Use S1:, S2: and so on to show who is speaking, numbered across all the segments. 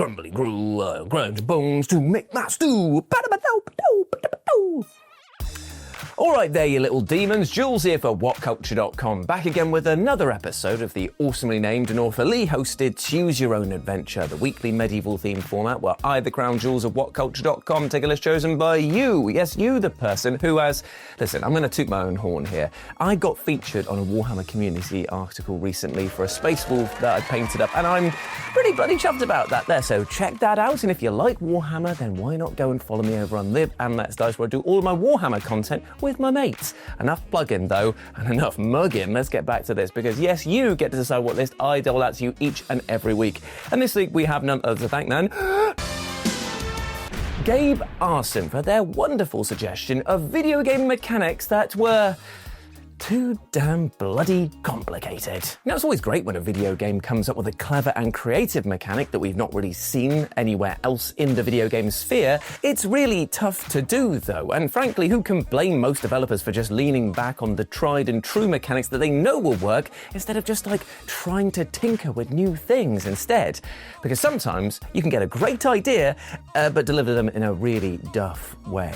S1: grumbly gruel, grind bones to make my stew. Alright there, you little demons. Jules here for WhatCulture.com, back again with another episode of the awesomely named and authorly hosted Choose Your Own Adventure, the weekly medieval themed format where I, the Crown Jules of WhatCulture.com, take a list chosen by you. Yes, you, the person who has... Listen, I'm going to toot my own horn here. I got featured on a Warhammer community article recently for a Space Wolf that I painted up, and I'm pretty bloody chuffed about that there, so check that out. And if you like Warhammer, then why not go and follow me over on Live and Let's Dice, where I do all of my Warhammer content with my mates. Enough plugging though, and enough mugging. Let's get back to this, because yes, you get to decide what list I dole out to you each and every week. And this week we have none other to thank than Gabe Arson for their wonderful suggestion of video game mechanics that were too damn bloody complicated. Now, it's always great when a video game comes up with a clever and creative mechanic that we've not really seen anywhere else in the video game sphere. It's really tough to do, though, and frankly, who can blame most developers for just leaning back on the tried and true mechanics that they know will work instead of just, trying to tinker with new things instead? Because sometimes you can get a great idea, but deliver them in a really duff way.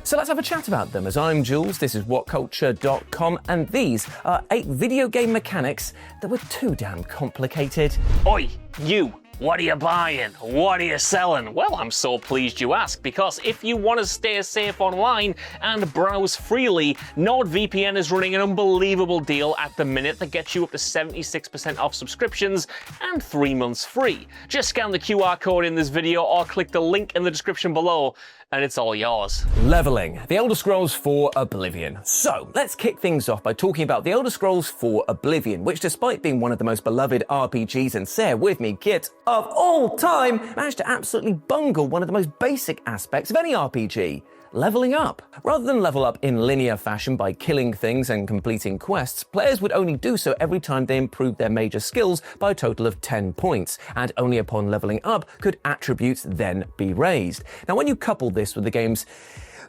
S1: So let's have a chat about them, as I'm Jules, this is WhatCulture.com, and these are 8 video game mechanics that were too damn complicated.
S2: Oi, you! What are you buying? What are you selling? Well, I'm so pleased you asked, because if you want to stay safe online and browse freely, NordVPN is running an unbelievable deal at the minute that gets you up to 76% off subscriptions and 3 months free. Just scan the QR code in this video or click the link in the description below, and it's all yours.
S1: Leveling, The Elder Scrolls IV Oblivion. So, let's kick things off by talking about The Elder Scrolls IV Oblivion, which, despite being one of the most beloved RPGs and say with me kit of all time, managed to absolutely bungle one of the most basic aspects of any RPG: leveling up. Rather than level up in linear fashion by killing things and completing quests, players would only do so every time they improved their major skills by a total of 10 points, and only upon leveling up could attributes then be raised. Now, when you couple this with the game's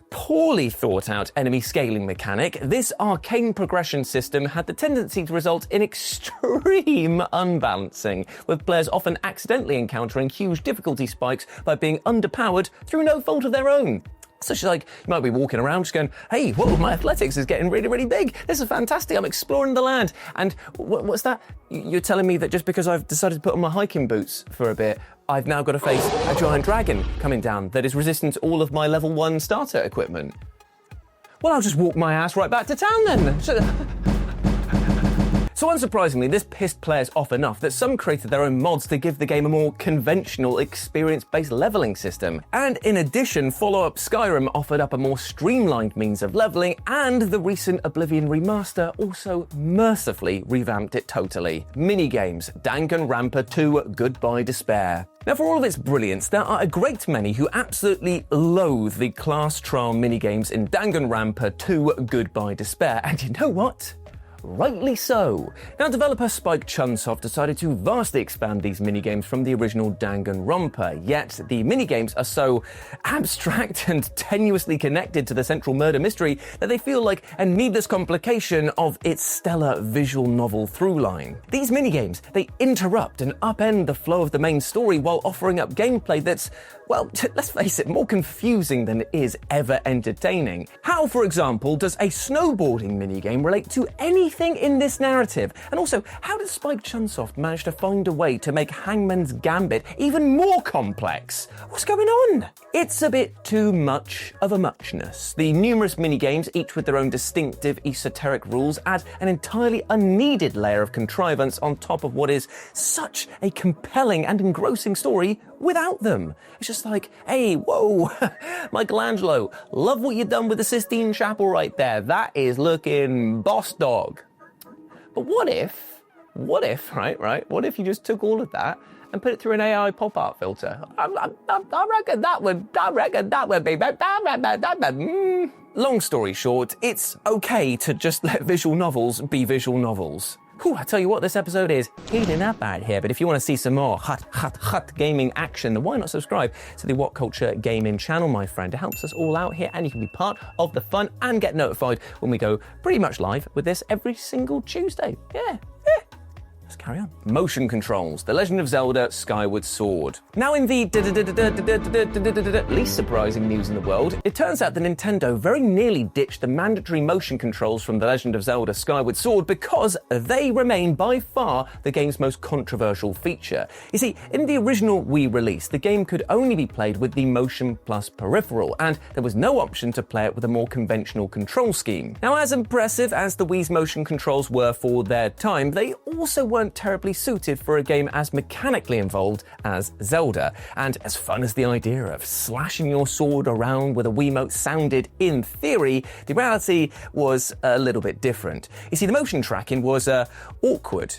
S1: poorly thought out enemy scaling mechanic, this arcane progression system had the tendency to result in extreme unbalancing, with players often accidentally encountering huge difficulty spikes by being underpowered through no fault of their own. Such as, you might be walking around just going, hey, whoa, my athletics is getting really, really big. This is fantastic. I'm exploring the land. And what's that? You're telling me that just because I've decided to put on my hiking boots for a bit, I've now got to face a giant dragon coming down that is resistant to all of my level 1 starter equipment? Well, I'll just walk my ass right back to town then. So unsurprisingly, this pissed players off enough that some created their own mods to give the game a more conventional, experience-based leveling system. And in addition, follow-up Skyrim offered up a more streamlined means of leveling, and the recent Oblivion remaster also mercifully revamped it totally. Minigames, Danganronpa 2, Goodbye Despair. Now, for all of its brilliance, there are a great many who absolutely loathe the class trial minigames in Danganronpa 2, Goodbye Despair, and you know what? Rightly so. Now, developer Spike Chunsoft decided to vastly expand these minigames from the original Danganronpa, yet the minigames are so abstract and tenuously connected to the central murder mystery that they feel like a needless complication of its stellar visual novel throughline. These minigames, they interrupt and upend the flow of the main story while offering up gameplay that's, well, let's face it, more confusing than it is ever entertaining. How, for example, does a snowboarding minigame relate to anything in this narrative? And also, how did Spike Chunsoft manage to find a way to make Hangman's Gambit even more complex? What's going on? It's a bit too much of a muchness. The numerous minigames, each with their own distinctive esoteric rules, add an entirely unneeded layer of contrivance on top of what is such a compelling and engrossing story without them. It's just like, hey, whoa, Michelangelo, love what you've done with the Sistine Chapel right there. That is looking boss dog. But what if, what if you just took all of that and put it through an AI pop art filter? I reckon that would be... Long story short, it's okay to just let visual novels be visual novels. Whew, I tell you what, this episode is heating up out here, but if you want to see some more hot gaming action, then why not subscribe to the What Culture Gaming channel, my friend? It helps us all out here, and you can be part of the fun and get notified when we go pretty much live with this every single Tuesday. Yeah. let's carry on. Motion controls, The Legend of Zelda Skyward Sword. Now in the least surprising news in the world, it turns out that Nintendo very nearly ditched the mandatory motion controls from The Legend of Zelda Skyward Sword because they remain by far the game's most controversial feature. You see, in the original Wii release, the game could only be played with the Motion Plus peripheral, and there was no option to play it with a more conventional control scheme. Now, as impressive as the Wii's motion controls were for their time, they also weren't terribly suited for a game as mechanically involved as Zelda. And as fun as the idea of slashing your sword around with a Wiimote sounded in theory, the reality was a little bit different. You see, the motion tracking was awkward.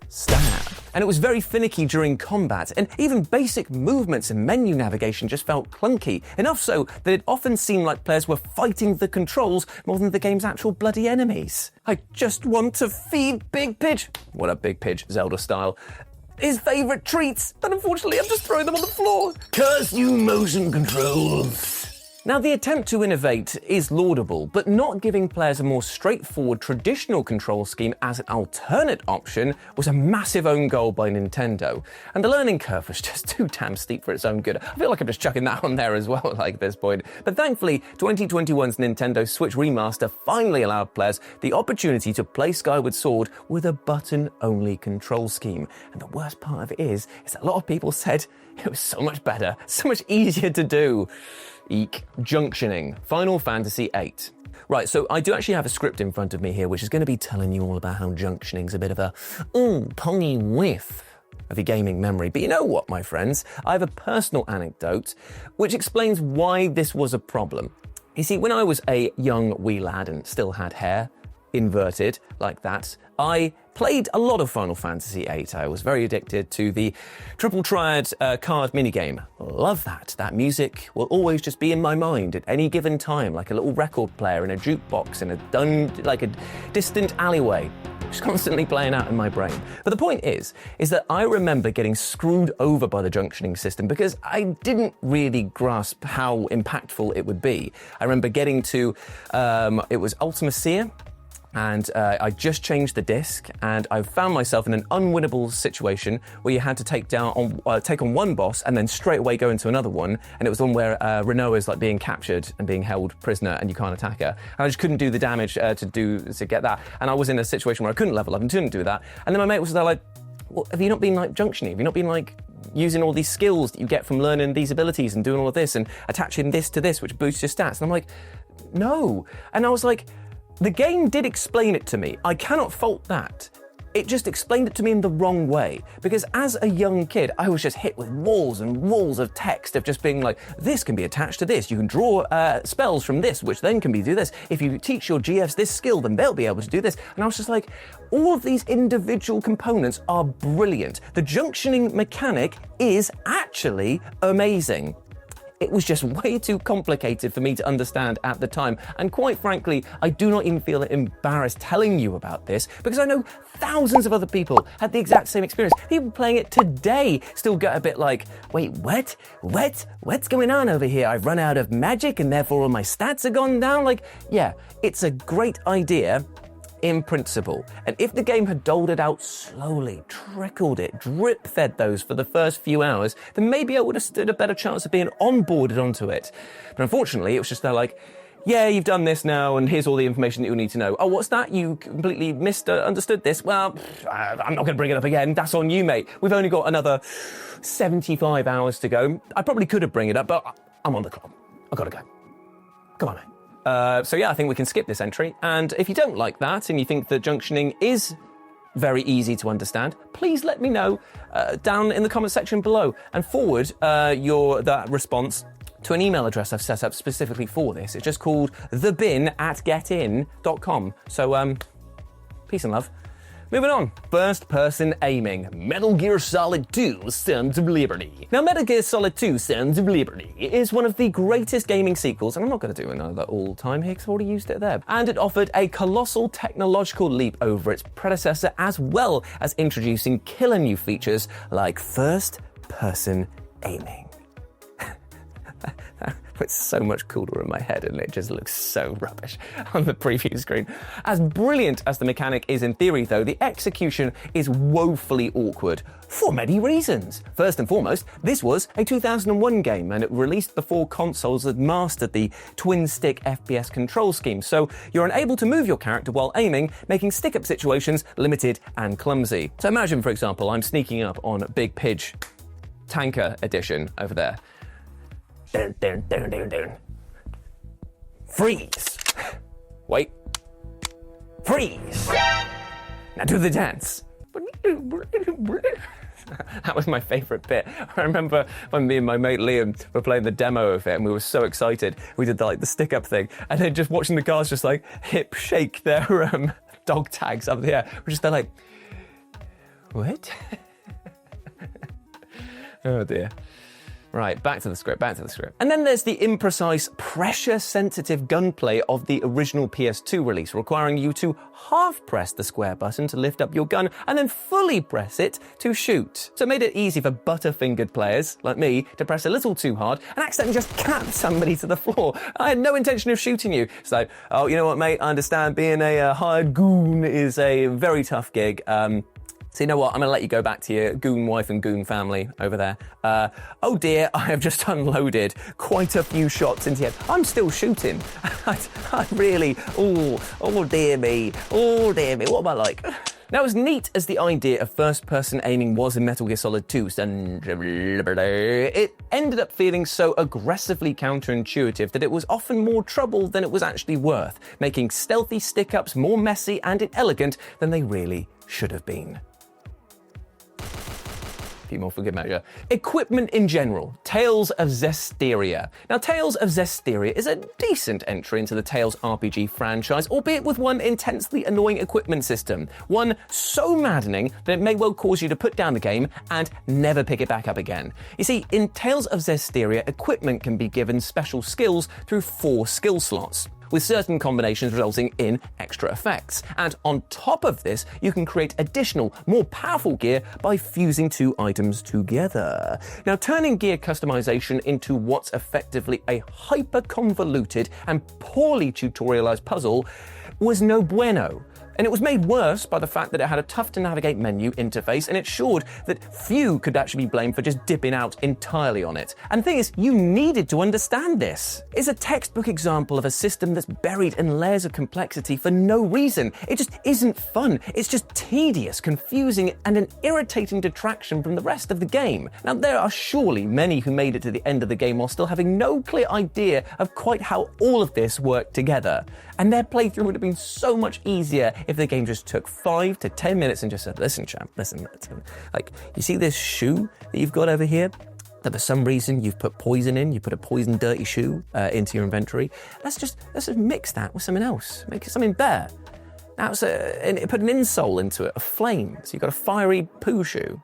S1: Stab. And it was very finicky during combat, and even basic movements and menu navigation just felt clunky, enough so that it often seemed like players were fighting the controls more than the game's actual bloody enemies. I just want to feed Big Pidge, what a Big Pidge, Zelda style, his favourite treats, but unfortunately I'm just throwing them on the floor. Curse you, motion controls. Now, the attempt to innovate is laudable, but not giving players a more straightforward traditional control scheme as an alternate option was a massive own goal by Nintendo. And the learning curve was just too damn steep for its own good. I feel like I'm just chucking that on there as well, like, at this point. But thankfully, 2021's Nintendo Switch Remaster finally allowed players the opportunity to play Skyward Sword with a button-only control scheme. And the worst part of it is that a lot of people said it was so much better, so much easier to do. Eek. Junctioning, Final Fantasy VIII. Right, so I do actually have a script in front of me here, which is going to be telling you all about how junctioning's a bit of a pongy whiff of your gaming memory. But you know what, my friends? I have a personal anecdote which explains why this was a problem. You see, when I was a young wee lad and still had hair, inverted like that, I played a lot of Final Fantasy VIII. I was very addicted to the triple triad card minigame. Love that. That music will always just be in my mind at any given time, like a little record player in a jukebox in a distant alleyway. Just constantly playing out in my brain. But the point is that I remember getting screwed over by the junctioning system because I didn't really grasp how impactful it would be. I remember getting to, it was Ultima Seer, and I just changed the disc, and I found myself in an unwinnable situation where you had to take on one boss and then straight away go into another one, and it was the one where Renault is like being captured and being held prisoner and you can't attack her. And I just couldn't do the damage to get that, and I was in a situation where I couldn't level up and couldn't do that. And then my mate was there like, well, have you not been like junctioning? Have you not been like using all these skills that you get from learning these abilities and doing all of this and attaching this to this, which boosts your stats? And I'm like, no. And I was like, the game did explain it to me. I cannot fault that. It just explained it to me in the wrong way. Because as a young kid, I was just hit with walls and walls of text of just being like, this can be attached to this. You can draw spells from this, which then can do this. If you teach your GFs this skill, then they'll be able to do this. And I was just like, all of these individual components are brilliant. The junctioning mechanic is actually amazing. It was just way too complicated for me to understand at the time. And quite frankly, I do not even feel embarrassed telling you about this because I know thousands of other people had the exact same experience. People playing it today still get a bit like, wait, what? What's going on over here? I've run out of magic and therefore all my stats are gone down? Like, yeah, it's a great idea in principle. And if the game had doled it out slowly, trickled it, drip-fed those for the first few hours, then maybe I would have stood a better chance of being onboarded onto it. But unfortunately, it was just like, yeah, you've done this now, and here's all the information that you'll need to know. Oh, what's that? You completely misunderstood this? Well, I'm not going to bring it up again. That's on you, mate. We've only got another 75 hours to go. I probably could have bring it up, but I'm on the clock. I've got to go. Come on, mate. So yeah, I think we can skip this entry. And if you don't like that and you think that junctioning is very easy to understand, please let me know down in the comment section below and forward that response to an email address I've set up specifically for this. It's just called thebin@getin.com. So peace and love. Moving on, first-person aiming, Metal Gear Solid 2 Sons of Liberty. Now, Metal Gear Solid 2 Sons of Liberty is one of the greatest gaming sequels, and I'm not going to do another all-time here because I've already used it there. And it offered a colossal technological leap over its predecessor, as well as introducing killer new features like first-person aiming. It's so much cooler in my head and it just looks so rubbish on the preview screen. As brilliant as the mechanic is in theory though, the execution is woefully awkward for many reasons. First and foremost, this was a 2001 game and it released before consoles had mastered the twin-stick FPS control scheme, so you're unable to move your character while aiming, making stick-up situations limited and clumsy. So imagine, for example, I'm sneaking up on Big Pidge Tanker Edition over there. Dun, dun, dun, dun, dun. Freeze. Wait. Freeze. Now do the dance. That was my favourite bit. I remember when me and my mate Liam were playing the demo of it and we were so excited. We did the stick-up thing and then just watching the guys just hip shake their dog tags up in the air. We're just there like, what? Oh dear. Right, back to the script. And then there's the imprecise, pressure-sensitive gunplay of the original PS2 release, requiring you to half-press the square button to lift up your gun and then fully press it to shoot. So it made it easy for butterfingered players, like me, to press a little too hard and accidentally just cap somebody to the floor. I had no intention of shooting you. So, oh, you know what, mate, I understand being a hired goon is a very tough gig. So you know what, I'm going to let you go back to your goon wife and goon family over there. Oh dear, I have just unloaded quite a few shots into your head. I'm still shooting. I really, oh dear me, what am I like? Now, as neat as the idea of first-person aiming was in Metal Gear Solid 2, it ended up feeling so aggressively counterintuitive that it was often more trouble than it was actually worth, making stealthy stick-ups more messy and inelegant than they really should have been. A few more for good measure. Equipment in general. Tales of Zestiria. Now, Tales of Zestiria is a decent entry into the Tales RPG franchise, albeit with one intensely annoying equipment system. One so maddening that it may well cause you to put down the game and never pick it back up again. You see, in Tales of Zestiria, equipment can be given special skills through 4 skill slots, with certain combinations resulting in extra effects. And on top of this, you can create additional, more powerful gear by fusing 2 items together. Now, turning gear customization into what's effectively a hyper-convoluted and poorly tutorialized puzzle was no bueno. And it was made worse by the fact that it had a tough-to-navigate menu interface, and it showed that few could actually be blamed for just dipping out entirely on it. And the thing is, you needed to understand this. It's a textbook example of a system that's buried in layers of complexity for no reason. It just isn't fun. It's just tedious, confusing, and an irritating detraction from the rest of the game. Now, there are surely many who made it to the end of the game while still having no clear idea of quite how all of this worked together. And their playthrough would have been so much easier if the game just took 5 to 10 minutes and just said, listen, champ, listen. Like, you see this shoe that you've got over here? That for some reason you've put poison in, you put a poison dirty shoe into your inventory. Let's just mix that with something else. Make it something better. Now, put an insole into it, a flame. So you've got a fiery poo shoe.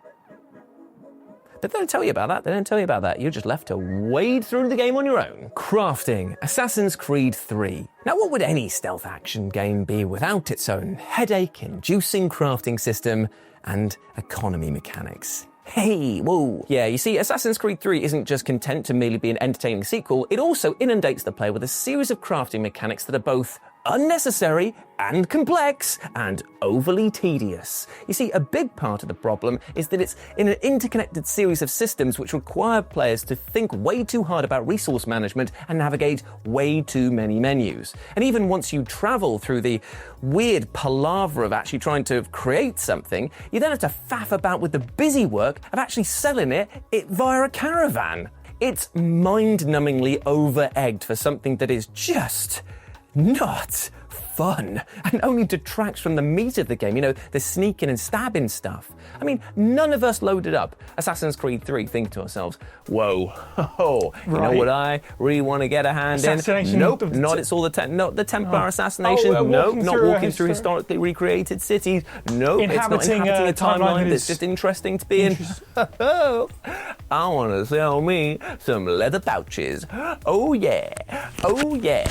S1: But they don't tell you about that. You're just left to wade through the game on your own. Crafting. Assassin's Creed 3. Now, what would any stealth action game be without its own headache-inducing crafting system and economy mechanics? Hey, whoa. Yeah, you see, Assassin's Creed 3 isn't just content to merely be an entertaining sequel, it also inundates the player with a series of crafting mechanics that are both unnecessary and complex and overly tedious. You see, a big part of the problem is that it's in an interconnected series of systems which require players to think way too hard about resource management and navigate way too many menus. And even once you travel through the weird palaver of actually trying to create something, you then have to faff about with the busy work of actually selling it via a caravan. It's mind-numbingly over-egged for something that is just not fun and only detracts from the meat of the game, the sneaking and stabbing stuff. I mean, none of us loaded up Assassin's Creed 3 thinking to ourselves, whoa, you know what I really want to get a hand in? Nope, not it's all the Templar assassination. Nope, not walking through historically recreated cities. Nope, it's not inhabiting a timeline that's just interesting to be in. I want to sell me some leather pouches. Oh yeah. Oh yeah.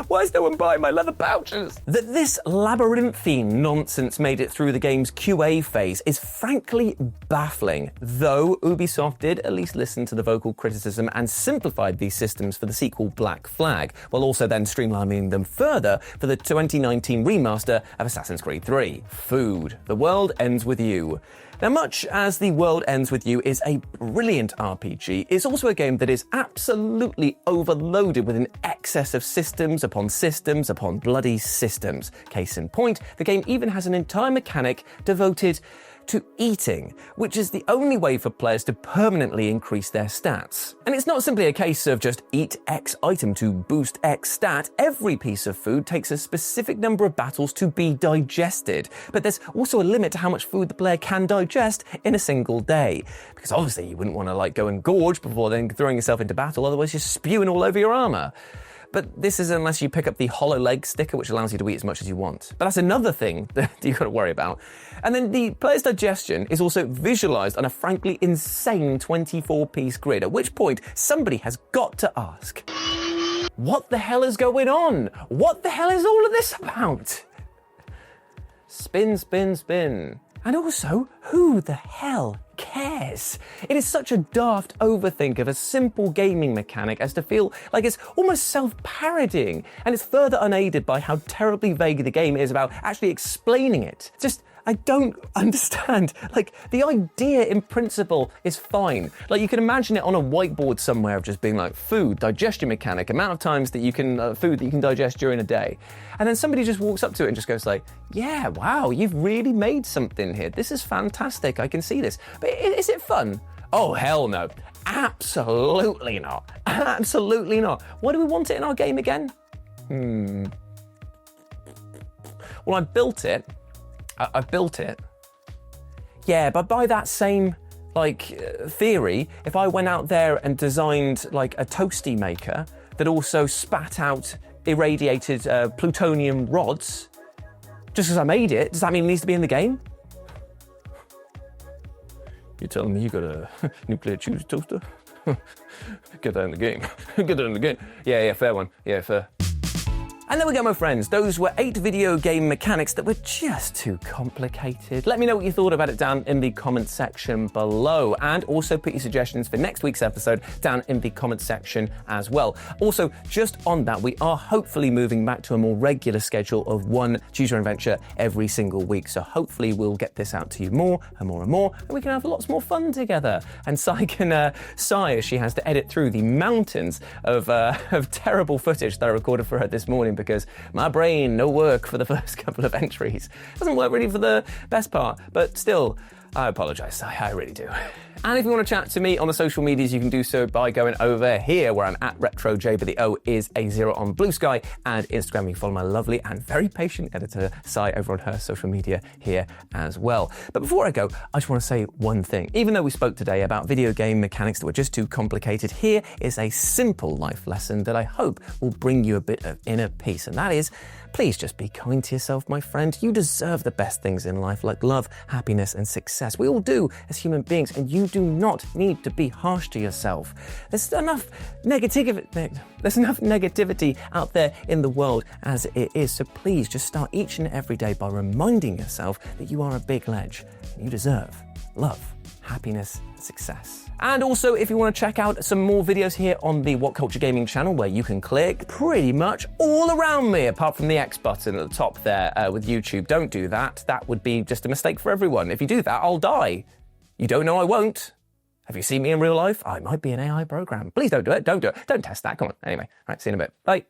S1: Why is no one buying my leather pouches? That this labyrinthine nonsense made it through the game's QA phase is frankly baffling, though Ubisoft did at least listen to the vocal criticism and simplified these systems for the sequel Black Flag, while also then streamlining them further for the 2019 remaster of Assassin's Creed 3. Food. The World Ends With You. Now, much as The World Ends With You is a brilliant RPG, it's also a game that is absolutely overloaded with an excess of systems upon bloody systems. Case in point, the game even has an entire mechanic devoted to eating, which is the only way for players to permanently increase their stats. And it's not simply a case of just eat X item to boost X stat. Every piece of food takes a specific number of battles to be digested. But there's also a limit to how much food the player can digest in a single day. Because obviously you wouldn't want to go and gorge before then throwing yourself into battle, otherwise you're spewing all over your armor. But this is unless you pick up the hollow leg sticker, which allows you to eat as much as you want. But that's another thing that you've got to worry about. And then the player's digestion is also visualized on a frankly insane 24-piece grid, at which point somebody has got to ask, what the hell is going on? What the hell is all of this about? Spin, spin, spin. And also, who the hell cares? It is such a daft overthink of a simple gaming mechanic as to feel like it's almost self-parodying, and it's further unaided by how terribly vague the game is about actually explaining it. I don't understand. The idea in principle is fine. You can imagine it on a whiteboard somewhere of just being food, digestion mechanic, amount of times that you can, food that you can digest during a day. And then somebody just walks up to it and just goes yeah, wow, you've really made something here. This is fantastic. I can see this. But is it fun? Oh, hell no. Absolutely not. Absolutely not. Why do we want it in our game again? Well, I built it. Yeah, but by that same, theory, if I went out there and designed, a toasty maker that also spat out irradiated plutonium rods, just because I made it, does that mean it needs to be in the game? You're telling me you got a nuclear cheese toaster? Get that in the game. Get that in the game. Yeah, fair one. Yeah, fair. And there we go, my friends. Those were 8 video game mechanics that were just too complicated. Let me know what you thought about it down in the comment section below. And also put your suggestions for next week's episode down in the comment section as well. Also, just on that, we are hopefully moving back to a more regular schedule of one Choose Your Own Adventure every single week. So hopefully we'll get this out to you more and more and more, and we can have lots more fun together. And Sai can sigh as she has to edit through the mountains of terrible footage that I recorded for her this morning, because my brain, no work for the first couple of entries. Doesn't work really for the best part, but still, I apologise, I really do. And if you want to chat to me on the social medias, you can do so by going over here where I'm at RetroJ, but the O is a 0 on Blue Sky, and Instagram. You can follow my lovely and very patient editor, Sai, over on her social media here as well. But before I go, I just want to say one thing. Even though we spoke today about video game mechanics that were just too complicated, here is a simple life lesson that I hope will bring you a bit of inner peace, and that is, please just be kind to yourself, my friend. You deserve the best things in life, like love, happiness, and success. We all do as human beings, and you do not need to be harsh to yourself. There's enough negativity out there in the world as it is, so please just start each and every day by reminding yourself that you are a big ledge. You deserve love, happiness, and success. And also, if you want to check out some more videos here on the What Culture Gaming channel, where you can click pretty much all around me, apart from the X button at the top there with YouTube. Don't do that. That would be just a mistake for everyone. If you do that, I'll die. You don't know I won't. Have you seen me in real life? I might be an AI program. Please don't do it. Don't do it. Don't test that. Come on. Anyway, right, see you in a bit. Bye.